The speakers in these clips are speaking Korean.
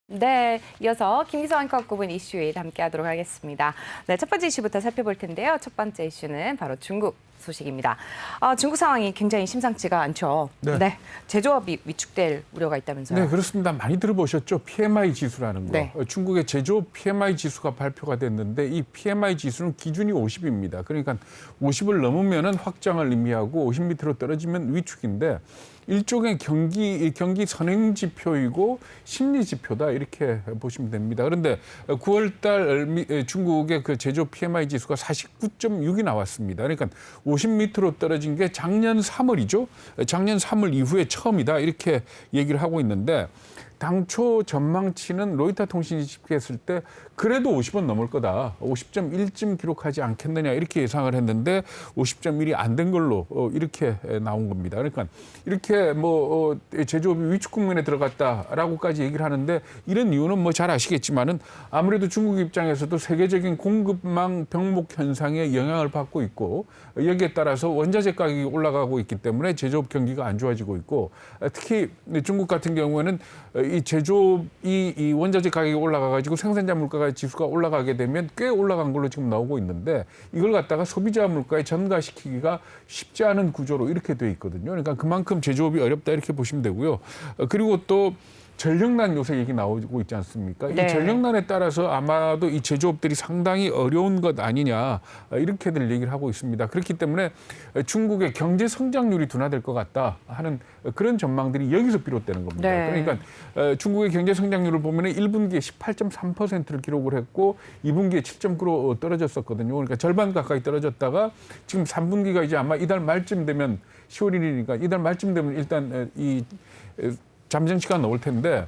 네, 이어서 김희성 앵커가 꼽은 이슈에 함께하도록 하겠습니다. 네, 첫 번째 이슈부터 살펴볼 텐데요. 첫 번째 이슈는 바로 중국 소식입니다. 중국 상황이 굉장히 심상치가 않죠. 네. 제조업이 위축될 우려가 있다면서요. 네, 그렇습니다. 많이 들어보셨죠? PMI 지수라는 거. 네. 중국의 제조업 PMI 지수가 발표가 됐는데 이 PMI 지수는 기준이 50입니다. 그러니까 50을 넘으면은 확장을 의미하고 50 밑으로 떨어지면 위축인데 일종의 경기 선행 지표이고 심리 지표다 이렇게 보시면 됩니다. 그런데 9월 달 중국의 그 제조업 PMI 지수가 49.6이 나왔습니다. 그러니까 50 밑으로 떨어진 게 작년 3월이죠. 작년 3월 이후에 처음이다 이렇게 얘기를 하고 있는데 당초 전망치는 로이터 통신이 집계했을 때 그래도 50은 넘을 거다. 50.1쯤 기록하지 않겠느냐 이렇게 예상을 했는데 50.1이 안 된 걸로 이렇게 나온 겁니다. 그러니까 이렇게 제조업이 위축 국면에 들어갔다라고까지 얘기를 하는데 이런 이유는 뭐 잘 아시겠지만은 아무래도 중국 입장에서도 세계적인 공급망 병목 현상에 영향을 받고 있고 여기에 따라서 원자재 가격이 올라가고 있기 때문에 제조업 경기가 안 좋아지고 있고 특히 중국 같은 경우에는 이 제조업이 이 원자재 가격이 올라가가지고 생산자 물가 지수가 올라가게 되면 꽤 올라간 걸로 지금 나오고 있는데 이걸 갖다가 소비자 물가에 전가시키기가 쉽지 않은 구조로 이렇게 돼 있거든요. 그러니까 그만큼 제조업이 어렵다 이렇게 보시면 되고요. 그리고 또 전력난 요새 얘기 나오고 있지 않습니까? 네. 이 전력난에 따라서 아마도 이 제조업들이 상당히 어려운 것 아니냐 이렇게들 얘기를 하고 있습니다. 그렇기 때문에 중국의 경제 성장률이 둔화될 것 같다 하는 그런 전망들이 여기서 비롯되는 겁니다. 네. 그러니까 중국의 경제 성장률을 보면 1분기에 18.3%를 기록을 했고 2분기에 7.9로 떨어졌었거든요. 그러니까 절반 가까이 떨어졌다가 지금 3분기가 이제 아마 이달 말쯤 되면 10월 1일이니까 이달 말쯤 되면 일단 이 잠정치가 나올 텐데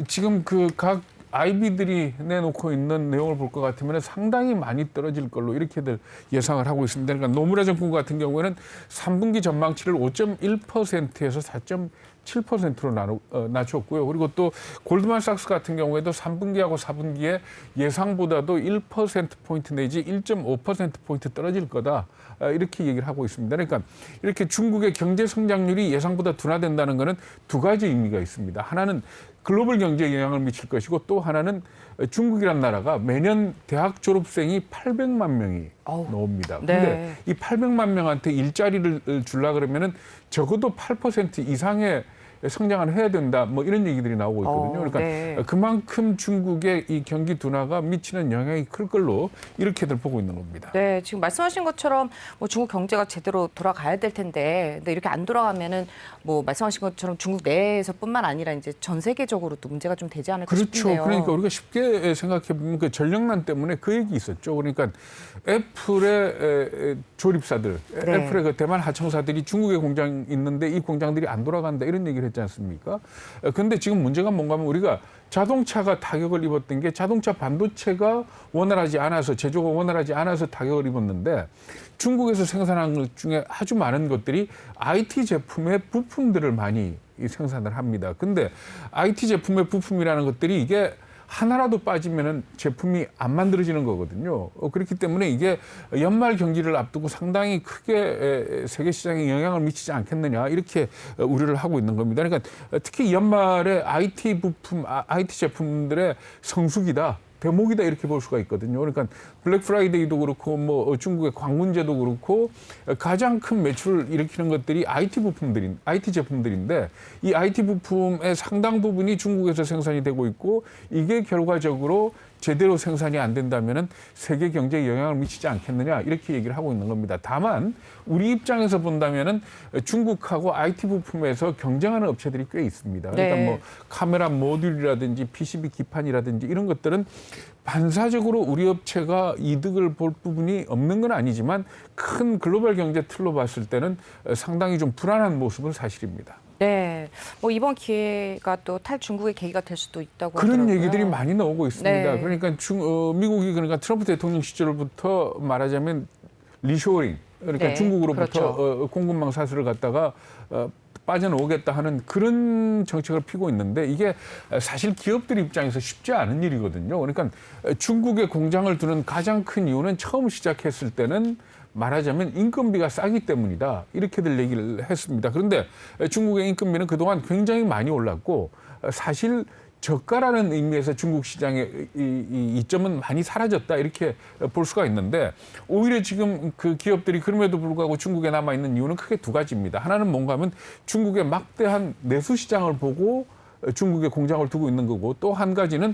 지금 그 각 IB들이 내놓고 있는 내용을 볼 것 같으면 상당히 많이 떨어질 걸로 이렇게들 예상을 하고 있습니다. 그러니까 노무라 정권 같은 경우에는 3분기 전망치를 5.1%에서 4.7%로 낮췄고요. 그리고 또 골드만삭스 같은 경우에도 3분기하고 4분기에 예상보다도 1%포인트 내지 1.5%포인트 떨어질 거다. 이렇게 얘기를 하고 있습니다. 그러니까 이렇게 중국의 경제 성장률이 예상보다 둔화된다는 것은 두 가지 의미가 있습니다. 하나는 글로벌 경제에 영향을 미칠 것이고 또 하나는 중국이란 나라가 매년 대학 졸업생이 800만 명이 나옵니다. 그런데 네. 이 800만 명한테 일자리를 주려 그러면은 적어도 8% 이상의 성장을 해야 된다. 뭐 이런 얘기들이 나오고 있거든요. 그러니까 네. 그만큼 중국의 이 경기 둔화가 미치는 영향이 클 걸로 이렇게들 보고 있는 겁니다. 네, 지금 말씀하신 것처럼 뭐 중국 경제가 제대로 돌아가야 될 텐데, 근데 이렇게 안 돌아가면은 뭐 말씀하신 것처럼 중국 내에서뿐만 아니라 이제 전 세계적으로도 문제가 좀 되지 않을까 싶은데요. 그렇죠. 그러니까 우리가 쉽게 생각해 보면 그 전력난 때문에 그 얘기 있었죠. 그러니까 애플의 조립사들, 네. 애플의 그 대만 하청사들이 중국에 공장 있는데 이 공장들이 안 돌아간다 이런 얘기를 했지 않습니까? 그런데 지금 문제가 뭔가 하면 우리가 자동차가 타격을 입었던 게 자동차 반도체가 원활하지 않아서 제조가 원활하지 않아서 타격을 입었는데 중국에서 생산한 것 중에 아주 많은 것들이 IT 제품의 부품들을 많이 생산을 합니다. 근데 IT 제품의 부품이라는 것들이 이게 하나라도 빠지면은 제품이 안 만들어지는 거거든요. 그렇기 때문에 이게 연말 경기를 앞두고 상당히 크게 세계 시장에 영향을 미치지 않겠느냐 이렇게 우려를 하고 있는 겁니다. 그러니까 특히 연말에 IT 부품, IT 제품들의 성수기다. 대목이다 이렇게 볼 수가 있거든요. 그러니까 블랙 프라이데이도 그렇고 뭐 중국의 광문제도 그렇고 가장 큰 매출을 일으키는 것들이 IT 제품들인데 이 IT 부품의 상당 부분이 중국에서 생산이 되고 있고 이게 결과적으로 제대로 생산이 안 된다면은 세계 경제에 영향을 미치지 않겠느냐 이렇게 얘기를 하고 있는 겁니다. 다만 우리 입장에서 본다면은 중국하고 IT 부품에서 경쟁하는 업체들이 꽤 있습니다. 그러니까 네. 뭐 카메라 모듈이라든지 PCB 기판이라든지 이런 것들은 반사적으로 우리 업체가 이득을 볼 부분이 없는 건 아니지만 큰 글로벌 경제 틀로 봤을 때는 상당히 좀 불안한 모습은 사실입니다. 네, 뭐 이번 기회가 또 탈중국의 계기가 될 수도 있다고 그런 하더라고요. 얘기들이 많이 나오고 있습니다. 네. 그러니까 미국이 그러니까 트럼프 대통령 시절부터 말하자면 리쇼어링 그러니까 네, 중국으로부터 그렇죠. 공급망 사슬을 갖다가 빠져나오겠다 하는 그런 정책을 피고 있는데 이게 사실 기업들 입장에서 쉽지 않은 일이거든요. 그러니까 중국에 공장을 두는 가장 큰 이유는 처음 시작했을 때는 말하자면 인건비가 싸기 때문이다. 이렇게들 얘기를 했습니다. 그런데 중국의 인건비는 그동안 굉장히 많이 올랐고 사실 저가라는 의미에서 중국 시장의 이 이점은 많이 사라졌다 이렇게 볼 수가 있는데 오히려 지금 그 기업들이 그럼에도 불구하고 중국에 남아 있는 이유는 크게 두 가지입니다. 하나는 뭔가 하면 중국의 막대한 내수 시장을 보고 중국에 공장을 두고 있는 거고 또 한 가지는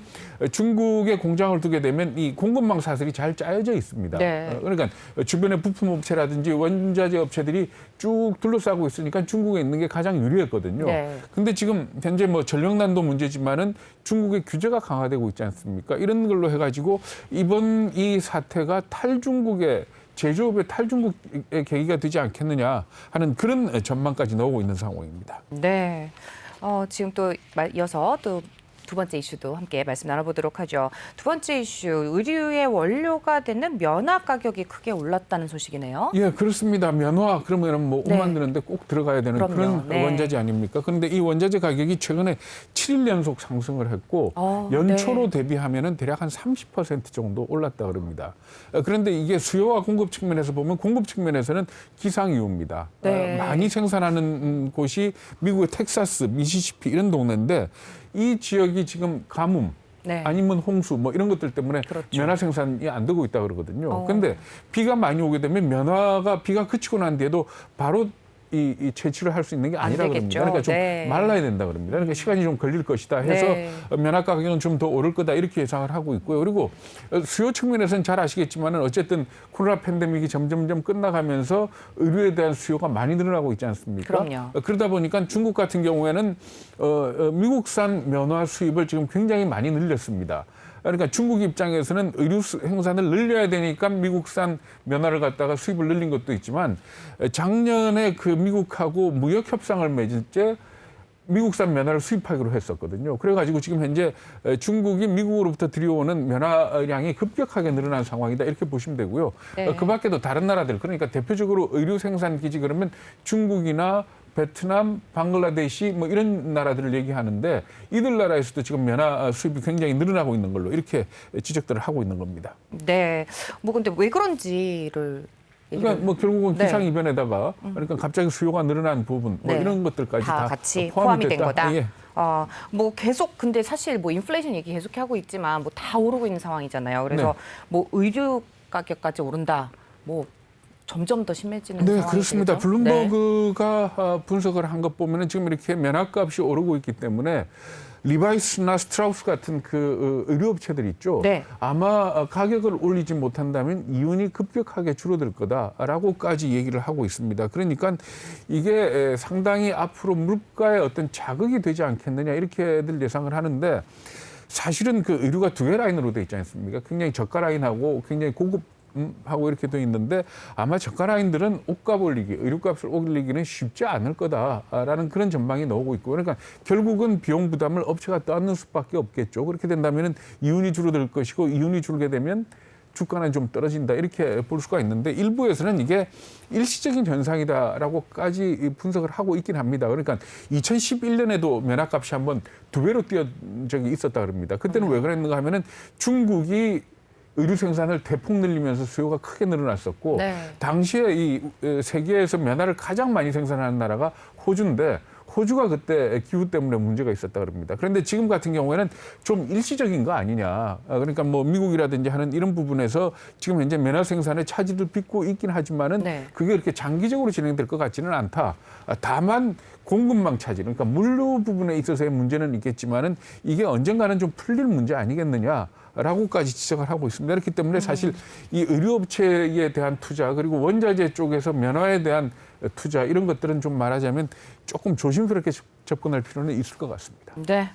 중국에 공장을 두게 되면 이 공급망 사슬이 잘 짜여져 있습니다. 네. 그러니까 주변의 부품 업체라든지 원자재 업체들이 쭉 둘러싸고 있으니까 중국에 있는 게 가장 유리했거든요. 네. 근데 지금 현재 뭐 전력난도 문제지만은 중국의 규제가 강화되고 있지 않습니까? 이런 걸로 해가지고 이번 이 사태가 탈중국의 제조업의 탈중국의 계기가 되지 않겠느냐 하는 그런 전망까지 나오고 있는 상황입니다. 네. 지금 또 이어서 또 두 번째 이슈도 함께 말씀 나눠보도록 하죠. 두 번째 이슈, 의류의 원료가 되는 면화 가격이 크게 올랐다는 소식이네요. 예, 그렇습니다. 면화 그러면 뭐 옷 네. 만드는데 꼭 들어가야 되는 그럼요. 그런 네. 원자재 아닙니까? 그런데 이 원자재 가격이 최근에 7일 연속 상승을 했고 연초로 대비하면은 대략 한 30% 정도 올랐다 그럽니다. 그런데 이게 수요와 공급 측면에서 보면 공급 측면에서는 기상이유입니다. 네. 많이 생산하는 곳이 미국의 텍사스, 미시시피 이런 동네인데 이 지역이 지금 가뭄 네. 아니면 홍수 뭐 이런 것들 때문에 그렇죠. 면화 생산이 안 되고 있다 그러거든요. 그런데 비가 많이 오게 되면 면화가 비가 그치고 난 뒤에도 바로 이 채취를 할 수 있는 게 아니라 되겠죠. 그럽니다. 그러니까 좀 네. 말라야 된다 그럽니다. 그러니까 시간이 좀 걸릴 것이다 해서 네. 면화 가격은 좀 더 오를 거다 이렇게 예상을 하고 있고요. 그리고 수요 측면에서는 잘 아시겠지만은 어쨌든 코로나 팬데믹이 점점점 끝나가면서 의료에 대한 수요가 많이 늘어나고 있지 않습니까? 그럼요. 그러다 보니까 중국 같은 경우에는 미국산 면화 수입을 지금 굉장히 많이 늘렸습니다. 그러니까 중국 입장에서는 의류 생산을 늘려야 되니까 미국산 면화를 갖다가 수입을 늘린 것도 있지만 작년에 그 미국하고 무역 협상을 맺을 때 미국산 면화를 수입하기로 했었거든요. 그래가지고 지금 현재 중국이 미국으로부터 들여오는 면화량이 급격하게 늘어난 상황이다 이렇게 보시면 되고요. 네. 그 밖에도 다른 나라들 그러니까 대표적으로 의류 생산 기지 그러면 중국이나 베트남, 방글라데시 뭐 이런 나라들을 얘기하는데 이들 나라에서도 지금 면화 수입이 굉장히 늘어나고 있는 걸로 이렇게 지적들을 하고 있는 겁니다. 네. 뭐 근데 왜 그런지를 그러니까 뭐 결국은 네. 기상 이변에다가 그러니까 갑자기 수요가 늘어난 부분 뭐 네. 이런 것들까지 다 다 같이 포함이 포함이 된 됐다. 거다. 예. 뭐 계속 근데 사실 뭐 인플레이션 얘기 계속 하고 있지만 뭐 다 오르고 있는 상황이잖아요. 그래서 네. 뭐 의류 가격까지 오른다. 뭐 점점 더 심해지는 네, 상황이 그렇습니다. 되겠죠? 블룸버그가 분석을 한 것 보면은 지금 이렇게 면화값이 오르고 있기 때문에 리바이스나 스트라우스 같은 그 의류업체들 있죠. 네. 아마 가격을 올리지 못한다면 이윤이 급격하게 줄어들 거다라고까지 얘기를 하고 있습니다. 그러니까 이게 상당히 앞으로 물가의 어떤 자극이 되지 않겠느냐 이렇게들 예상을 하는데 사실은 그 의류가 두 개 라인으로 돼 있지 않습니까? 굉장히 저가 라인하고 굉장히 고급 하고 이렇게 돼 있는데 아마 저가 라인들은 옷값 올리기, 의류값을 올리기는 쉽지 않을 거다라는 그런 전망이 나오고 있고 그러니까 결국은 비용 부담을 업체가 떠안는 수밖에 없겠죠. 그렇게 된다면은 이윤이 줄어들 것이고 이윤이 줄게 되면 주가는 좀 떨어진다 이렇게 볼 수가 있는데 일부에서는 이게 일시적인 현상이다라고까지 분석을 하고 있긴 합니다. 그러니까 2011년에도 면화값이 한번 두 배로 뛰어 적이 있었다 그럽니다. 그때는 왜 그랬는가 하면은 중국이 의류 생산을 대폭 늘리면서 수요가 크게 늘어났었고 네. 당시에 이 세계에서 면화를 가장 많이 생산하는 나라가 호주인데 호주가 그때 기후 때문에 문제가 있었다 그럽니다. 그런데 지금 같은 경우에는 좀 일시적인 거 아니냐. 그러니까 뭐 미국이라든지 하는 이런 부분에서 지금 현재 면화 생산에 차질을 빚고 있긴 하지만은 네. 그게 이렇게 장기적으로 진행될 것 같지는 않다. 다만 공급망 차질, 그러니까 물류 부분에 있어서의 문제는 있겠지만은 이게 언젠가는 좀 풀릴 문제 아니겠느냐. 라고까지 지적을 하고 있습니다. 그렇기 때문에 사실 이 의류업체에 대한 투자 그리고 원자재 쪽에서 면화에 대한 투자 이런 것들은 좀 말하자면 조금 조심스럽게 접근할 필요는 있을 것 같습니다. 네.